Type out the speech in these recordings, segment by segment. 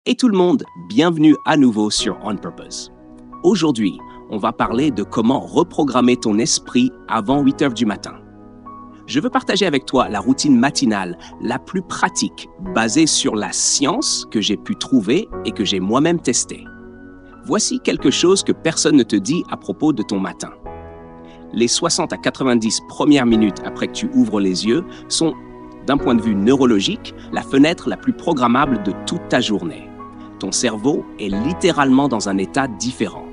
Hey tout le monde, bienvenue à nouveau sur On Purpose. Aujourd'hui, on va parler de comment reprogrammer ton esprit avant 8 heures du matin. Je veux partager avec toi la routine matinale la plus pratique, basée sur la science que j'ai pu trouver et que j'ai moi-même testée. Voici quelque chose que personne ne te dit à propos de ton matin. Les 60 à 90 premières minutes après que tu ouvres les yeux sont, d'un point de vue neurologique, la fenêtre la plus programmable de toute ta journée. Ton cerveau est littéralement dans un état différent.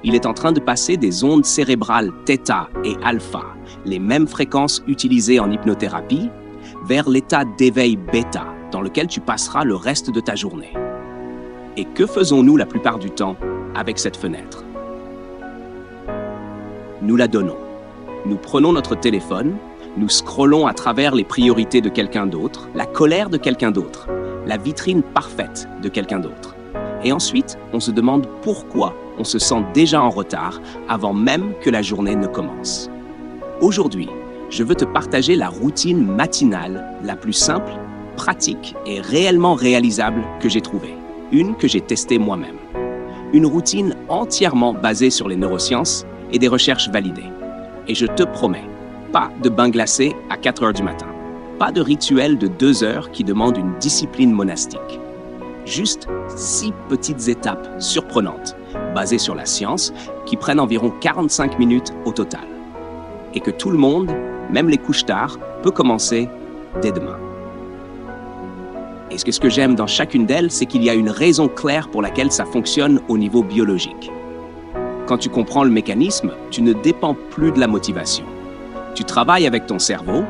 Il est en train de passer des ondes cérébrales θ et alpha, les mêmes fréquences utilisées en hypnothérapie, vers l'état d'éveil bêta, dans lequel tu passeras le reste de ta journée. Et que faisons-nous la plupart du temps avec cette fenêtre? Nous la donnons. Nous prenons notre téléphone, nous scrollons à travers les priorités de quelqu'un d'autre, la colère de quelqu'un d'autre, la vitrine parfaite de quelqu'un d'autre. Et ensuite, on se demande pourquoi on se sent déjà en retard avant même que la journée ne commence. Aujourd'hui, je veux te partager la routine matinale la plus simple, pratique et réellement réalisable que j'ai trouvée. Une que j'ai testée moi-même. Une routine entièrement basée sur les neurosciences et des recherches validées. Et je te promets, pas de bain glacé à 4 heures du matin. Pas de rituel de 2 heures qui demande une discipline monastique. Juste 6 petites étapes surprenantes, basées sur la science, qui prennent environ 45 minutes au total. Et que tout le monde, même les couches-tard, peut commencer dès demain. Et ce que j'aime dans chacune d'elles, c'est qu'il y a une raison claire pour laquelle ça fonctionne au niveau biologique. Quand tu comprends le mécanisme, tu ne dépends plus de la motivation. Tu travailles avec ton cerveau,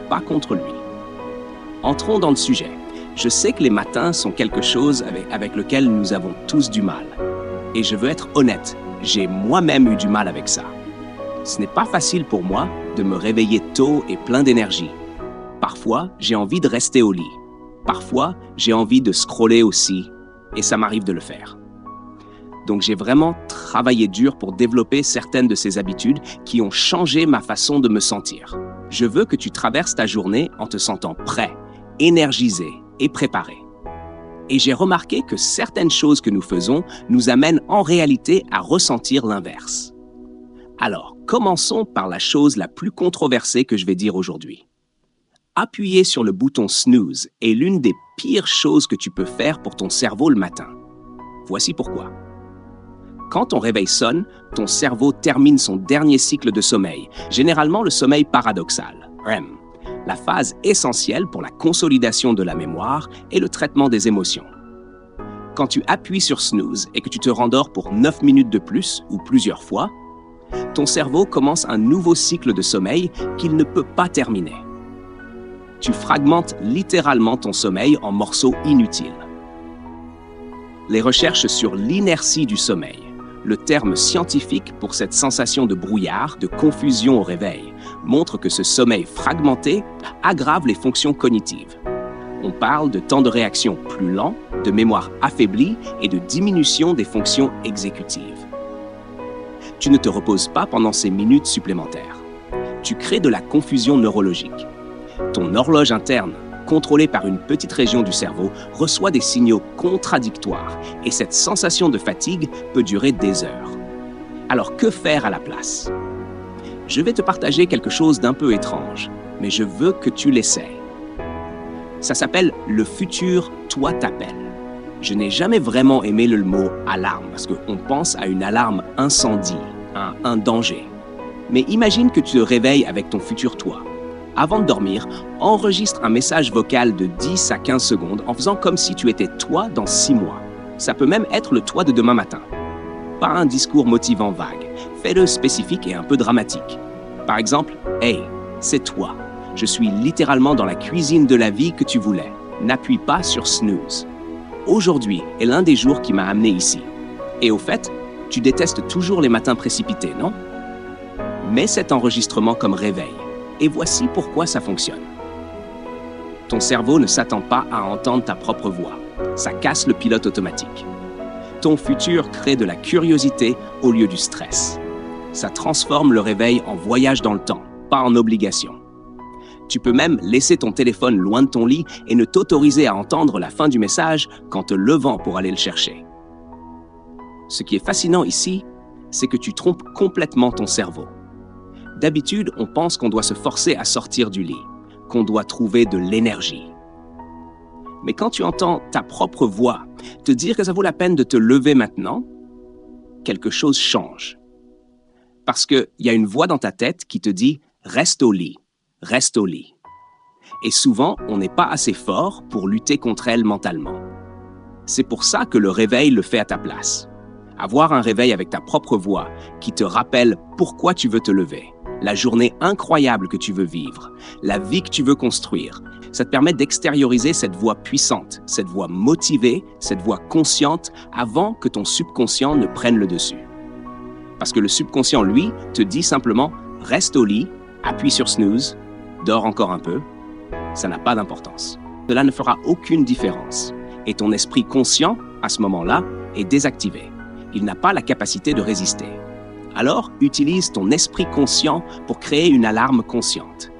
pas contre lui. Entrons dans le sujet. Je sais que les matins sont quelque chose avec lequel nous avons tous du mal. Et je veux être honnête, j'ai moi-même eu du mal avec ça. Ce n'est pas facile pour moi de me réveiller tôt et plein d'énergie. Parfois, j'ai envie de rester au lit. Parfois, j'ai envie de scroller aussi, et ça m'arrive de le faire. Donc j'ai vraiment travaillé dur pour développer certaines de ces habitudes qui ont changé ma façon de me sentir. Je veux que tu traverses ta journée en te sentant prêt, énergisé et préparé. Et j'ai remarqué que certaines choses que nous faisons nous amènent en réalité à ressentir l'inverse. Alors, commençons par la chose la plus controversée que je vais dire aujourd'hui. Appuyer sur le bouton snooze est l'une des pires choses que tu peux faire pour ton cerveau le matin. Voici pourquoi. Quand ton réveil sonne, ton cerveau termine son dernier cycle de sommeil, généralement le sommeil paradoxal, REM, la phase essentielle pour la consolidation de la mémoire et le traitement des émotions. Quand tu appuies sur snooze et que tu te rendors pour 9 minutes de plus ou plusieurs fois, ton cerveau commence un nouveau cycle de sommeil qu'il ne peut pas terminer. Tu fragmentes littéralement ton sommeil en morceaux inutiles. Les recherches sur l'inertie du sommeil, le terme scientifique pour cette sensation de brouillard, de confusion au réveil, montre que ce sommeil fragmenté aggrave les fonctions cognitives. On parle de temps de réaction plus lent, de mémoire affaiblie et de diminution des fonctions exécutives. Tu ne te reposes pas pendant ces minutes supplémentaires. Tu crées de la confusion neurologique. Ton horloge interne, contrôlée par une petite région du cerveau, reçoit des signaux contradictoires et cette sensation de fatigue peut durer des heures. Alors que faire à la place? Je vais te partager quelque chose d'un peu étrange, mais je veux que tu l'essayes. Ça s'appelle « Le futur toi t'appelle ». Je n'ai jamais vraiment aimé le mot « alarme » parce qu'on pense à une alarme incendie, un danger. Mais imagine que tu te réveilles avec ton futur toi. Avant de dormir, enregistre un message vocal de 10 à 15 secondes en faisant comme si tu étais toi dans 6 mois. Ça peut même être le toi de demain matin. Pas un discours motivant vague. Fais-le spécifique et un peu dramatique. Par exemple, « Hey, c'est toi. Je suis littéralement dans la cuisine de la vie que tu voulais. N'appuie pas sur snooze. Aujourd'hui est l'un des jours qui m'a amené ici. Et au fait, tu détestes toujours les matins précipités, non? Mets cet enregistrement comme réveil. Et voici pourquoi ça fonctionne. Ton cerveau ne s'attend pas à entendre ta propre voix. Ça casse le pilote automatique. Ton futur crée de la curiosité au lieu du stress. Ça transforme le réveil en voyage dans le temps, pas en obligation. Tu peux même laisser ton téléphone loin de ton lit et ne t'autoriser à entendre la fin du message qu'en te levant pour aller le chercher. Ce qui est fascinant ici, c'est que tu trompes complètement ton cerveau. D'habitude, on pense qu'on doit se forcer à sortir du lit, qu'on doit trouver de l'énergie. Mais quand tu entends ta propre voix te dire que ça vaut la peine de te lever maintenant, quelque chose change. Parce qu'il y a une voix dans ta tête qui te dit « reste au lit, reste au lit ». Et souvent, on n'est pas assez fort pour lutter contre elle mentalement. C'est pour ça que le réveil le fait à ta place. Avoir un réveil avec ta propre voix qui te rappelle pourquoi tu veux te lever, la journée incroyable que tu veux vivre, la vie que tu veux construire, ça te permet d'extérioriser cette voix puissante, cette voix motivée, cette voix consciente avant que ton subconscient ne prenne le dessus. Parce que le subconscient, lui, te dit simplement « reste au lit, appuie sur snooze, dors encore un peu ». Ça n'a pas d'importance. Cela ne fera aucune différence. Et ton esprit conscient, à ce moment-là, est désactivé. Il n'a pas la capacité de résister. Alors, utilise ton esprit conscient pour créer une alarme consciente.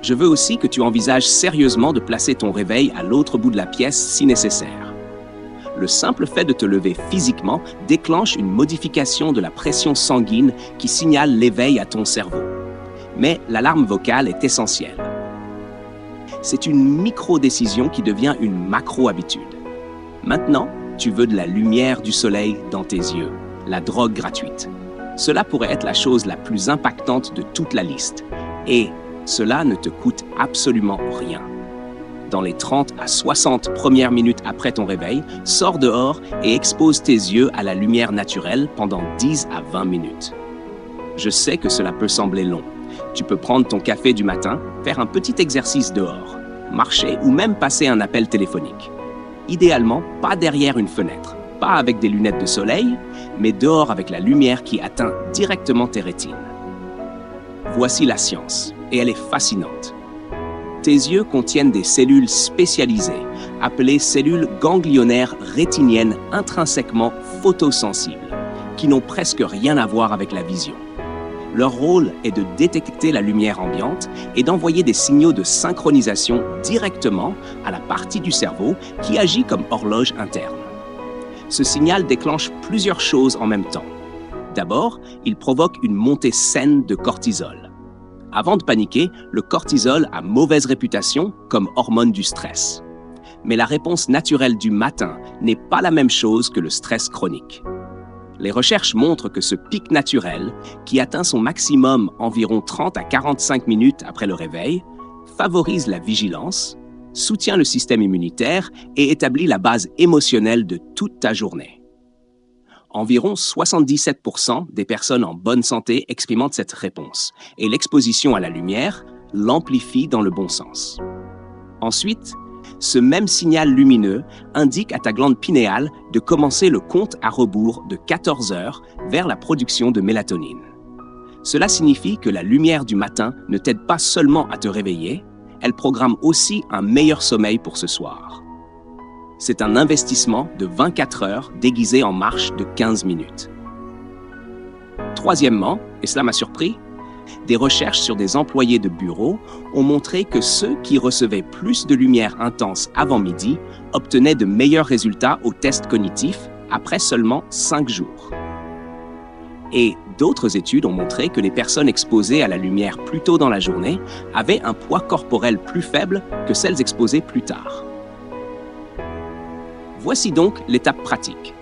Je veux aussi que tu envisages sérieusement de placer ton réveil à l'autre bout de la pièce si nécessaire. Le simple fait de te lever physiquement déclenche une modification de la pression sanguine qui signale l'éveil à ton cerveau. Mais l'alarme vocale est essentielle. C'est une micro-décision qui devient une macro-habitude. Maintenant, tu veux de la lumière du soleil dans tes yeux, la drogue gratuite. Cela pourrait être la chose la plus impactante de toute la liste. Et cela ne te coûte absolument rien. Dans les 30 à 60 premières minutes après ton réveil, sors dehors et expose tes yeux à la lumière naturelle pendant 10 à 20 minutes. Je sais que cela peut sembler long. Tu peux prendre ton café du matin, faire un petit exercice dehors, marcher ou même passer un appel téléphonique. Idéalement, pas derrière une fenêtre, pas avec des lunettes de soleil, mais dehors avec la lumière qui atteint directement tes rétines. Voici la science, et elle est fascinante. Tes yeux contiennent des cellules spécialisées, appelées cellules ganglionnaires rétiniennes intrinsèquement photosensibles, qui n'ont presque rien à voir avec la vision. Leur rôle est de détecter la lumière ambiante et d'envoyer des signaux de synchronisation directement à la partie du cerveau qui agit comme horloge interne. Ce signal déclenche plusieurs choses en même temps. D'abord, il provoque une montée saine de cortisol. Avant de paniquer, le cortisol a mauvaise réputation comme hormone du stress. Mais la réponse naturelle du matin n'est pas la même chose que le stress chronique. Les recherches montrent que ce pic naturel, qui atteint son maximum environ 30 à 45 minutes après le réveil, favorise la vigilance, soutient le système immunitaire et établit la base émotionnelle de toute ta journée. Environ 77% des personnes en bonne santé expérimentent cette réponse, et l'exposition à la lumière l'amplifie dans le bon sens. Ensuite, ce même signal lumineux indique à ta glande pinéale de commencer le compte à rebours de 14 heures vers la production de mélatonine. Cela signifie que la lumière du matin ne t'aide pas seulement à te réveiller, elle programme aussi un meilleur sommeil pour ce soir. C'est un investissement de 24 heures déguisé en marche de 15 minutes. Troisièmement, et cela m'a surpris, des recherches sur des employés de bureau ont montré que ceux qui recevaient plus de lumière intense avant midi obtenaient de meilleurs résultats aux tests cognitifs après seulement 5 jours. Et d'autres études ont montré que les personnes exposées à la lumière plus tôt dans la journée avaient un poids corporel plus faible que celles exposées plus tard. Voici donc l'étape pratique.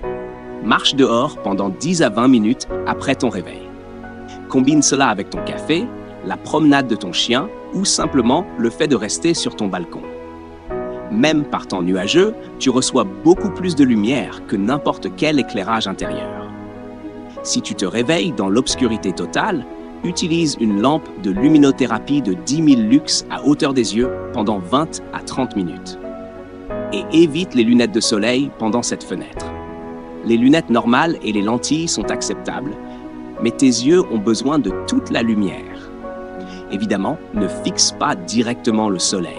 Marche dehors pendant 10 à 20 minutes après ton réveil. Combine cela avec ton café, la promenade de ton chien ou simplement le fait de rester sur ton balcon. Même par temps nuageux, tu reçois beaucoup plus de lumière que n'importe quel éclairage intérieur. Si tu te réveilles dans l'obscurité totale, utilise une lampe de luminothérapie de 10 000 lux à hauteur des yeux pendant 20 à 30 minutes. Et évite les lunettes de soleil pendant cette fenêtre. Les lunettes normales et les lentilles sont acceptables, mais tes yeux ont besoin de toute la lumière. Évidemment, ne fixe pas directement le soleil.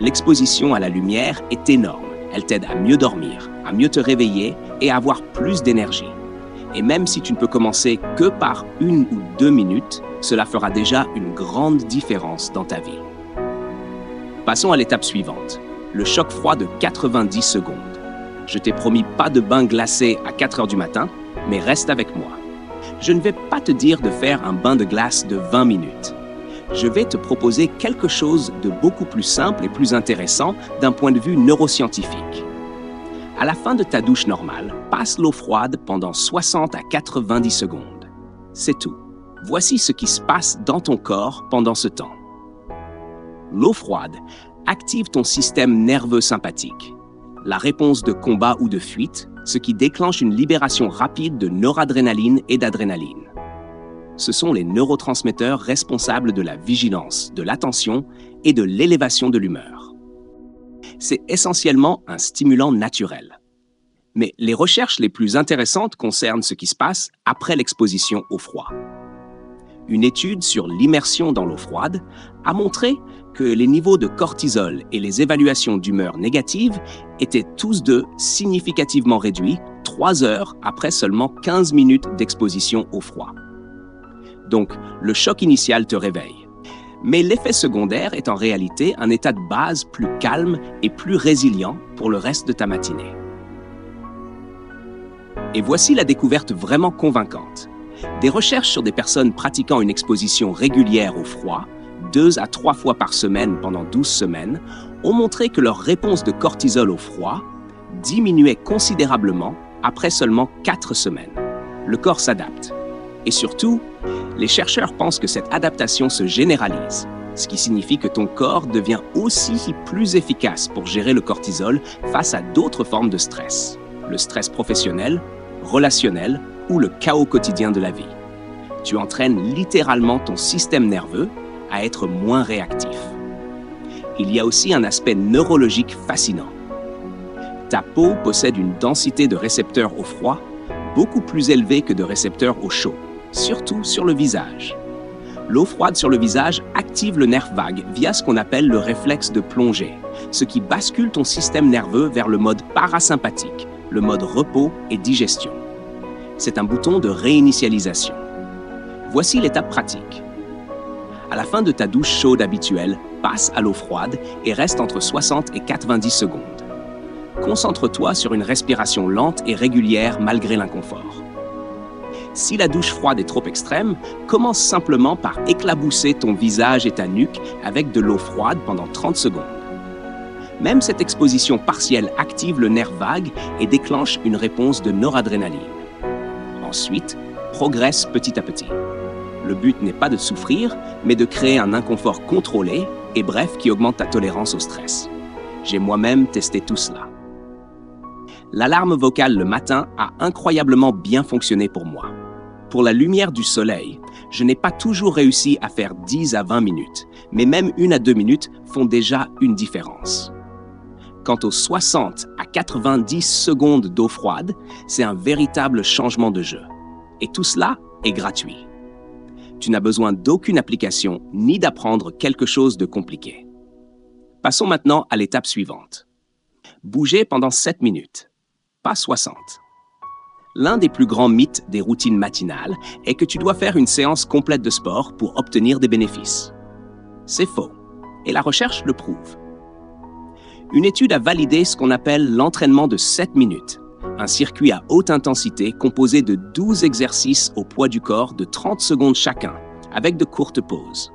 L'exposition à la lumière est énorme. Elle t'aide à mieux dormir, à mieux te réveiller et à avoir plus d'énergie. Et même si tu ne peux commencer que par 1 ou 2 minutes, cela fera déjà une grande différence dans ta vie. Passons à l'étape suivante, le choc froid de 90 secondes. Je t'ai promis pas de bain glacé à 4 heures du matin, mais reste avec moi. Je ne vais pas te dire de faire un bain de glace de 20 minutes. Je vais te proposer quelque chose de beaucoup plus simple et plus intéressant d'un point de vue neuroscientifique. À la fin de ta douche normale, passe l'eau froide pendant 60 à 90 secondes. C'est tout. Voici ce qui se passe dans ton corps pendant ce temps. L'eau froide active ton système nerveux sympathique, la réponse de combat ou de fuite, ce qui déclenche une libération rapide de noradrénaline et d'adrénaline. Ce sont les neurotransmetteurs responsables de la vigilance, de l'attention et de l'élévation de l'humeur. C'est essentiellement un stimulant naturel. Mais les recherches les plus intéressantes concernent ce qui se passe après l'exposition au froid. Une étude sur l'immersion dans l'eau froide a montré que les niveaux de cortisol et les évaluations d'humeur négative étaient tous deux significativement réduits 3 heures après seulement 15 minutes d'exposition au froid. Donc, le choc initial te réveille. Mais l'effet secondaire est en réalité un état de base plus calme et plus résilient pour le reste de ta matinée. Et voici la découverte vraiment convaincante. Des recherches sur des personnes pratiquant une exposition régulière au froid, 2 à 3 fois par semaine pendant 12 semaines, ont montré que leur réponse de cortisol au froid diminuait considérablement après seulement 4 semaines. Le corps s'adapte. Et surtout, les chercheurs pensent que cette adaptation se généralise, ce qui signifie que ton corps devient aussi plus efficace pour gérer le cortisol face à d'autres formes de stress, le stress professionnel, relationnel ou le chaos quotidien de la vie. Tu entraînes littéralement ton système nerveux à être moins réactif. Il y a aussi un aspect neurologique fascinant. Ta peau possède une densité de récepteurs au froid beaucoup plus élevée que de récepteurs au chaud, surtout sur le visage. L'eau froide sur le visage active le nerf vague via ce qu'on appelle le réflexe de plongée, ce qui bascule ton système nerveux vers le mode parasympathique, le mode repos et digestion. C'est un bouton de réinitialisation. Voici l'étape pratique. À la fin de ta douche chaude habituelle, passe à l'eau froide et reste entre 60 et 90 secondes. Concentre-toi sur une respiration lente et régulière malgré l'inconfort. Si la douche froide est trop extrême, commence simplement par éclabousser ton visage et ta nuque avec de l'eau froide pendant 30 secondes. Même cette exposition partielle active le nerf vague et déclenche une réponse de noradrénaline. Ensuite, progresse petit à petit. Le but n'est pas de souffrir, mais de créer un inconfort contrôlé et bref qui augmente ta tolérance au stress. J'ai moi-même testé tout cela. L'alarme vocale le matin a incroyablement bien fonctionné pour moi. Pour la lumière du soleil, je n'ai pas toujours réussi à faire 10 à 20 minutes, mais même 1 à 2 minutes font déjà une différence. Quant aux 60 à 90 secondes d'eau froide, c'est un véritable changement de jeu. Et tout cela est gratuit. Tu n'as besoin d'aucune application ni d'apprendre quelque chose de compliqué. Passons maintenant à l'étape suivante. Bouger pendant 7 minutes, pas 60. L'un des plus grands mythes des routines matinales est que tu dois faire une séance complète de sport pour obtenir des bénéfices. C'est faux, et la recherche le prouve. Une étude a validé ce qu'on appelle l'entraînement de 7 minutes, un circuit à haute intensité composé de 12 exercices au poids du corps de 30 secondes chacun, avec de courtes pauses.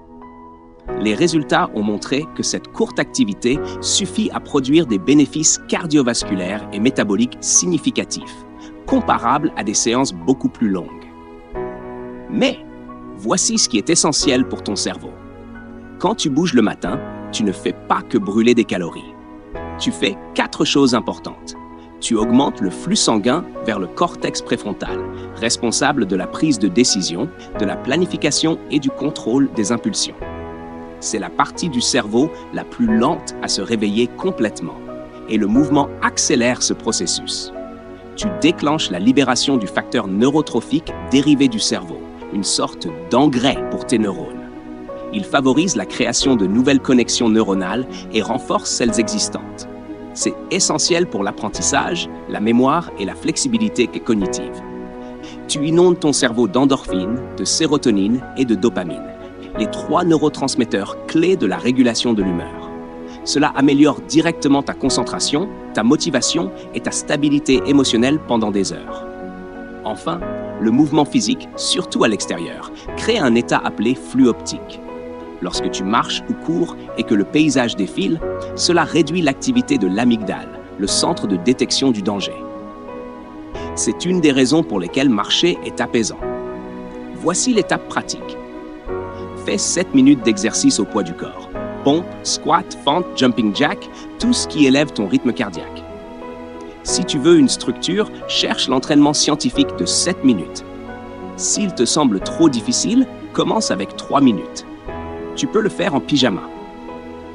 Les résultats ont montré que cette courte activité suffit à produire des bénéfices cardiovasculaires et métaboliques significatifs, comparables à des séances beaucoup plus longues. Mais voici ce qui est essentiel pour ton cerveau. Quand tu bouges le matin, tu ne fais pas que brûler des calories. Tu fais 4 choses importantes. Tu augmentes le flux sanguin vers le cortex préfrontal, responsable de la prise de décision, de la planification et du contrôle des impulsions. C'est la partie du cerveau la plus lente à se réveiller complètement, et le mouvement accélère ce processus. Tu déclenches la libération du facteur neurotrophique dérivé du cerveau, une sorte d'engrais pour tes neurones. Il favorise la création de nouvelles connexions neuronales et renforce celles existantes. C'est essentiel pour l'apprentissage, la mémoire et la flexibilité cognitive. Tu inondes ton cerveau d'endorphine, de sérotonine et de dopamine, les 3 neurotransmetteurs clés de la régulation de l'humeur. Cela améliore directement ta concentration, ta motivation et ta stabilité émotionnelle pendant des heures. Enfin, le mouvement physique, surtout à l'extérieur, crée un état appelé flux optique. Lorsque tu marches ou cours et que le paysage défile, cela réduit l'activité de l'amygdale, le centre de détection du danger. C'est une des raisons pour lesquelles marcher est apaisant. Voici l'étape pratique. Fais 7 minutes d'exercice au poids du corps. Pompe, squat, fente, jumping jack, tout ce qui élève ton rythme cardiaque. Si tu veux une structure, cherche l'entraînement scientifique de 7 minutes. S'il te semble trop difficile, commence avec 3 minutes. Tu peux le faire en pyjama.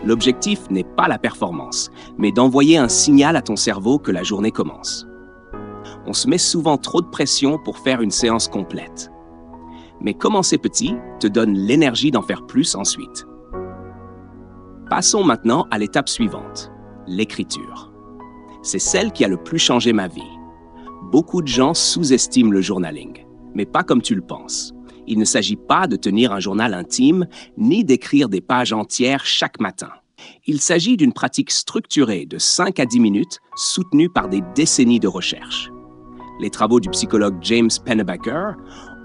L'objectif n'est pas la performance, mais d'envoyer un signal à ton cerveau que la journée commence. On se met souvent trop de pression pour faire une séance complète. Mais commencer petit te donne l'énergie d'en faire plus ensuite. Passons maintenant à l'étape suivante, l'écriture. C'est celle qui a le plus changé ma vie. Beaucoup de gens sous-estiment le journaling, mais pas comme tu le penses. Il ne s'agit pas de tenir un journal intime, ni d'écrire des pages entières chaque matin. Il s'agit d'une pratique structurée de 5 à 10 minutes, soutenue par des décennies de recherche. Les travaux du psychologue James Pennebaker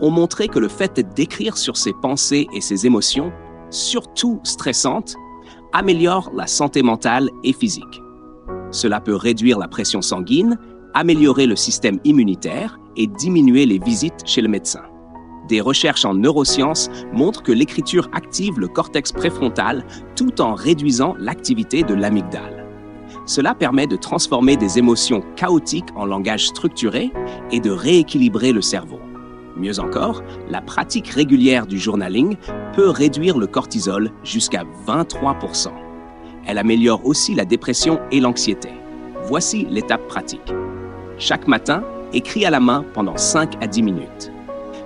ont montré que le fait d'écrire sur ses pensées et ses émotions, surtout stressantes, améliore la santé mentale et physique. Cela peut réduire la pression sanguine, améliorer le système immunitaire et diminuer les visites chez le médecin. Des recherches en neurosciences montrent que l'écriture active le cortex préfrontal tout en réduisant l'activité de l'amygdale. Cela permet de transformer des émotions chaotiques en langage structuré et de rééquilibrer le cerveau. Mieux encore, la pratique régulière du journaling peut réduire le cortisol jusqu'à 23%. Elle améliore aussi la dépression et l'anxiété. Voici l'étape pratique. Chaque matin, écris à la main pendant 5 à 10 minutes.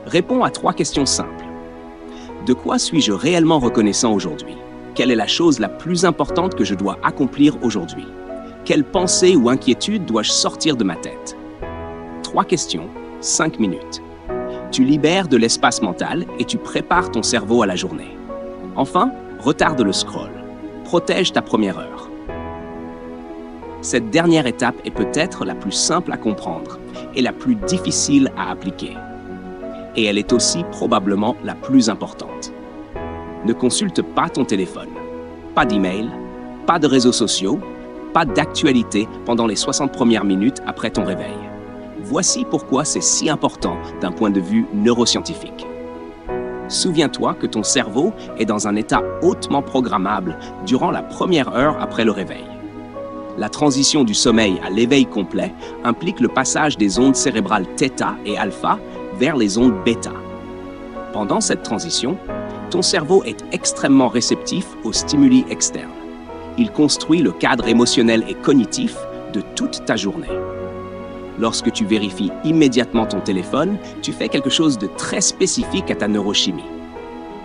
Réponds à 3 questions simples. De quoi suis-je réellement reconnaissant aujourd'hui? Quelle est la chose la plus importante que je dois accomplir aujourd'hui? Quelle pensée ou inquiétude dois-je sortir de ma tête? 3 questions, 5 minutes. Tu libères de l'espace mental et tu prépares ton cerveau à la journée. Enfin, retarde le scroll. Protège ta première heure. Cette dernière étape est peut-être la plus simple à comprendre et la plus difficile à appliquer. Et elle est aussi probablement la plus importante. Ne consulte pas ton téléphone. Pas d'email, pas de réseaux sociaux, pas d'actualité pendant les 60 premières minutes après ton réveil. Voici pourquoi c'est si important d'un point de vue neuroscientifique. Souviens-toi que ton cerveau est dans un état hautement programmable durant la première heure après le réveil. La transition du sommeil à l'éveil complet implique le passage des ondes cérébrales θ et α vers les ondes β. Pendant cette transition, ton cerveau est extrêmement réceptif aux stimuli externes. Il construit le cadre émotionnel et cognitif de toute ta journée. Lorsque tu vérifies immédiatement ton téléphone, tu fais quelque chose de très spécifique à ta neurochimie.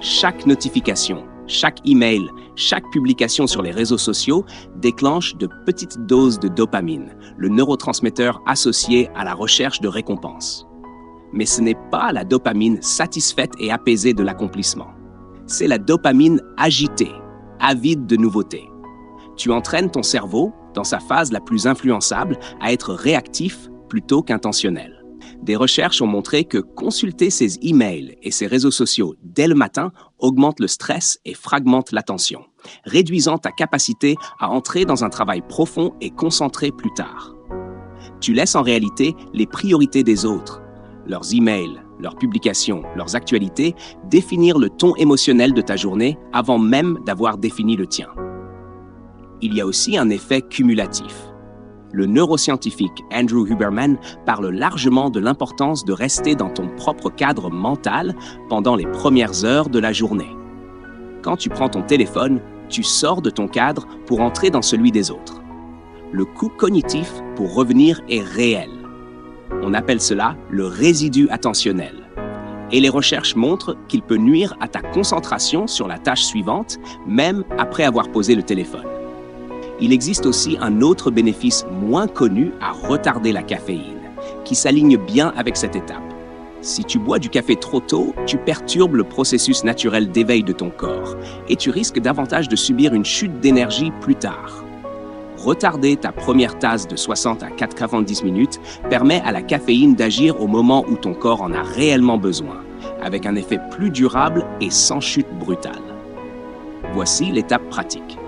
Chaque notification, chaque email, chaque publication sur les réseaux sociaux déclenche de petites doses de dopamine, le neurotransmetteur associé à la recherche de récompense. Mais ce n'est pas la dopamine satisfaite et apaisée de l'accomplissement. C'est la dopamine agitée, avide de nouveautés. Tu entraînes ton cerveau, dans sa phase la plus influençable, à être réactif plutôt qu'intentionnel. Des recherches ont montré que consulter ses emails et ses réseaux sociaux dès le matin augmente le stress et fragmente l'attention, réduisant ta capacité à entrer dans un travail profond et concentré plus tard. Tu laisses en réalité les priorités des autres, leurs emails, leurs publications, leurs actualités, définir le ton émotionnel de ta journée avant même d'avoir défini le tien. Il y a aussi un effet cumulatif. Le neuroscientifique Andrew Huberman parle largement de l'importance de rester dans ton propre cadre mental pendant les premières heures de la journée. Quand tu prends ton téléphone, tu sors de ton cadre pour entrer dans celui des autres. Le coût cognitif pour revenir est réel. On appelle cela le résidu attentionnel. Et les recherches montrent qu'il peut nuire à ta concentration sur la tâche suivante, même après avoir posé le téléphone. Il existe aussi un autre bénéfice moins connu à retarder la caféine, qui s'aligne bien avec cette étape. Si tu bois du café trop tôt, tu perturbes le processus naturel d'éveil de ton corps et tu risques davantage de subir une chute d'énergie plus tard. Retarder ta première tasse de 60 à 90 minutes permet à la caféine d'agir au moment où ton corps en a réellement besoin, avec un effet plus durable et sans chute brutale. Voici l'étape pratique.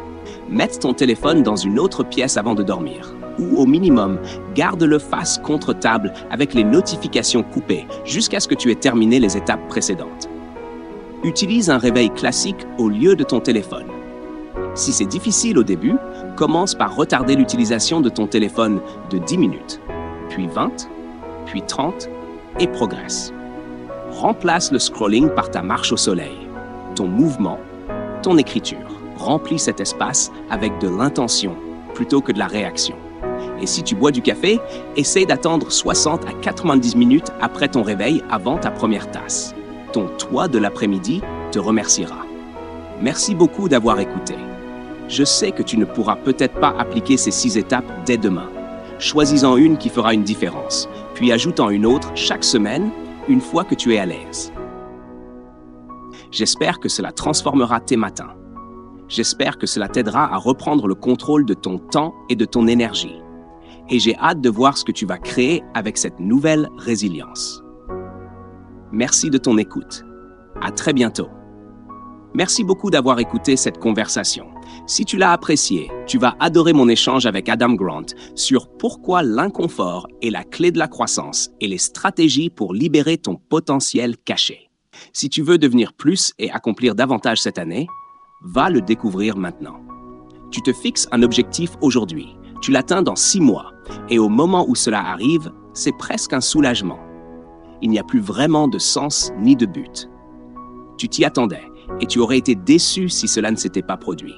Mets ton téléphone dans une autre pièce avant de dormir, ou au minimum, garde-le face contre table avec les notifications coupées jusqu'à ce que tu aies terminé les étapes précédentes. Utilise un réveil classique au lieu de ton téléphone. Si c'est difficile au début, commence par retarder l'utilisation de ton téléphone de 10 minutes, puis 20, puis 30 et progresse. Remplace le scrolling par ta marche au soleil, ton mouvement, ton écriture. Remplis cet espace avec de l'intention plutôt que de la réaction. Et si tu bois du café, essaie d'attendre 60 à 90 minutes après ton réveil avant ta première tasse. Ton toi de l'après-midi te remerciera. Merci beaucoup d'avoir écouté. Je sais que tu ne pourras peut-être pas appliquer ces 6 étapes dès demain. Choisis-en une qui fera une différence, puis ajoute-en une autre chaque semaine, une fois que tu es à l'aise. J'espère que cela transformera tes matins. J'espère que cela t'aidera à reprendre le contrôle de ton temps et de ton énergie. Et j'ai hâte de voir ce que tu vas créer avec cette nouvelle résilience. Merci de ton écoute. À très bientôt. Merci beaucoup d'avoir écouté cette conversation. Si tu l'as apprécié, tu vas adorer mon échange avec Adam Grant sur pourquoi l'inconfort est la clé de la croissance et les stratégies pour libérer ton potentiel caché. Si tu veux devenir plus et accomplir davantage cette année, va le découvrir maintenant. Tu te fixes un objectif aujourd'hui, tu l'atteins dans 6 mois, et au moment où cela arrive, c'est presque un soulagement. Il n'y a plus vraiment de sens ni de but. Tu t'y attendais, et tu aurais été déçu si cela ne s'était pas produit.